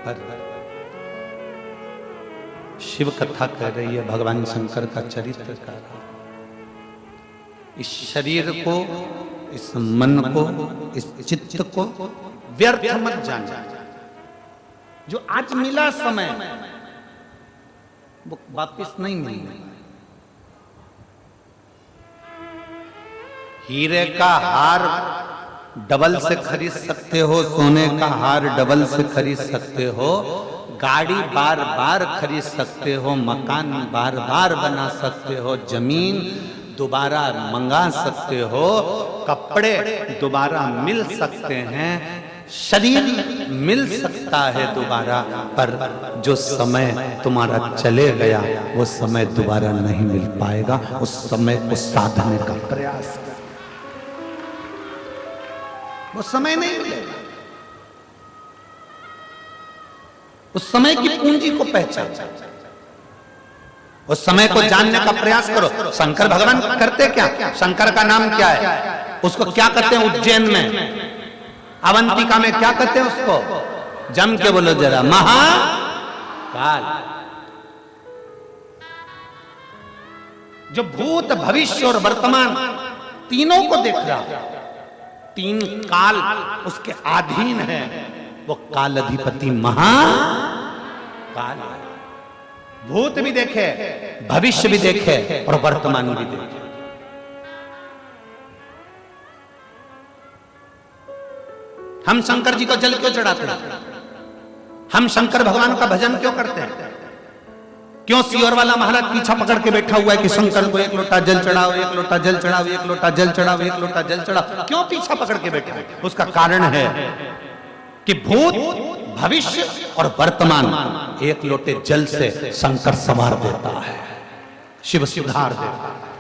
पर शिव कथा कह रही है भगवान शंकर का चरित्र का। इस शरीर को, इस मन को, इस चित्त को व्यर्थ मत जाना। जो आज मिला समय वो वापिस नहीं मिलने। हीरे का हार डबल से खरीद सकते हो, सोने का हार डबल से खरीद सकते हो, गाड़ी बार बार खरीद सकते हो, मकान बार बार बना सकते हो, जमीन दोबारा मंगा सकते हो, कपड़े दोबारा मिल सकते हैं, शरीर मिल सकता है दोबारा, पर जो समय तुम्हारा चले गया वो समय दोबारा नहीं मिल पाएगा। उस समय को साधने का प्रयास कर, वो समय नहीं मिलेगा। उस समय की पूंजी को पहचान, उस समय को जानने का प्रयास करो। शंकर भगवान करते क्या? शंकर का नाम क्या है? उसको क्या कहते हैं उज्जैन में, अवंतिका में क्या कहते हैं उसको? जम के बोलो जरा, महाकाल। जो भूत भविष्य और वर्तमान तीनों को देख रहा, तीन काल उसके अधीन है, वो काल अधिपति महाकाल है। भूत भी देखे, भविष्य भी देखे और वर्तमान भी देखे। हम शंकर जी को जल क्यों चढ़ाते हैं? हम शंकर भगवान का भजन क्यों करते हैं? क्यों सियोर वाला महाराज पीछा पकड़ के बैठा हुआ है कि शंकर को एक लोटा जल चढ़ाओ, एक लोटा जल चढ़ाओ, एक लोटा जल चढ़ाओ, एक लोटा जल चढ़ाओ? क्यों पीछा पकड़ के बैठा है? उसका कारण है कि भूत भविष्य और वर्तमान एक लोटे जल से शंकर संवार देता है, शिव सुधार देता है।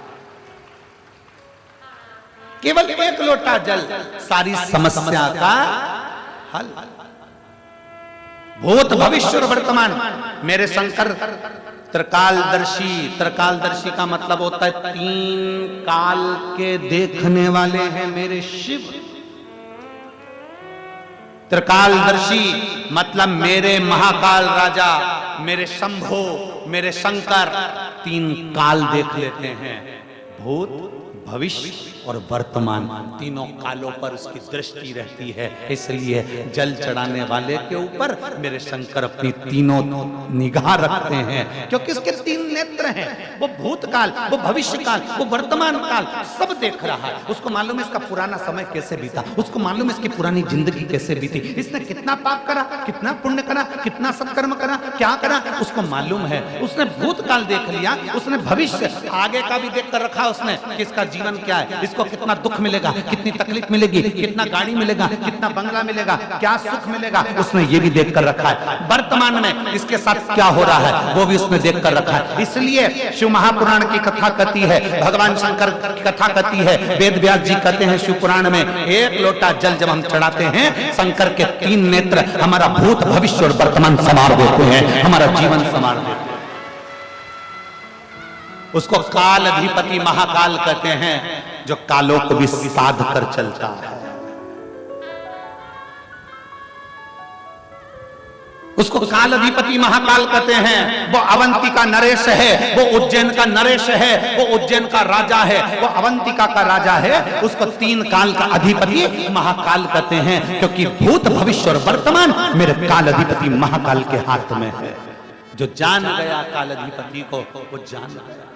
केवल एक लोटा जल सारी समस्या का हल। भूत भविष्य और वर्तमान मेरे शंकर त्रिकालदर्शी। त्रिकालदर्शी का मतलब होता है तीन काल के देखने वाले हैं मेरे शिव। त्रिकालदर्शी मतलब मेरे महाकाल राजा, मेरे शंभो, मेरे शंकर तीन काल देख लेते हैं। भूत भविष्य और वर्तमान तीनों कालों पर उसकी दृष्टि रहती है। इसलिए जल चढ़ाने वाले के ऊपर मेरे शंकर अपनी तीनों निगाह रखते हैं, क्योंकि उसके तीन नेत्र हैं। वो भूतकाल, वो भविष्य काल, वो वर्तमान काल सब देख रहा है। उसको मालूम है इसका पुराना समय कैसे बीता, उसको मालूम है इसकी पुरानी जिंदगी कैसे बीती, इसने कितना पाप करा, कितना पुण्य करा, कितना सत्कर्म करा, क्या करा, उसको मालूम है। उसने भूतकाल देख लिया, उसने भविष्य आगे का भी देख कर रखा उसने कि इसका जीवन क्या है, इसको कितना दुख मिलेगा, कितनी तकलीफ मिलेगी, कितना गाड़ी मिलेगा, कितना बंगला मिलेगा, क्या सुख मिलेगा, उसने ये भी देख कर रखा है। वर्तमान में इसके साथ क्या हो रहा है वो भी उसने देख कर रखा है। इसलिए शिव महापुराण की कथा कहती है, भगवान शंकर की कथा कहती है, वेद व्यास जी कहते हैं शिव पुराण में, एक लोटा जल जब हम चढ़ाते हैं, शंकर के तीन नेत्र हमारा भूत भविष्य और वर्तमान संवार देते हैं, हमारा जीवन संवार देते हैं। उसको काल अधिपति महाकाल कहते हैं, जो कालों को भी साध कर चलता है। उसको काल अधिपति महाकाल कहते हैं। वो अवंतिका नरेश है, वो उज्जैन का नरेश है, वो उज्जैन का राजा है, वो अवंतिका का राजा है। उसको तीन काल का अधिपति महाकाल कहते हैं, क्योंकि भूत भविष्य और वर्तमान मेरे काल अधिपति महाकाल के हाथ में है। जो जान गया काल अधिपति को, वो जान गया।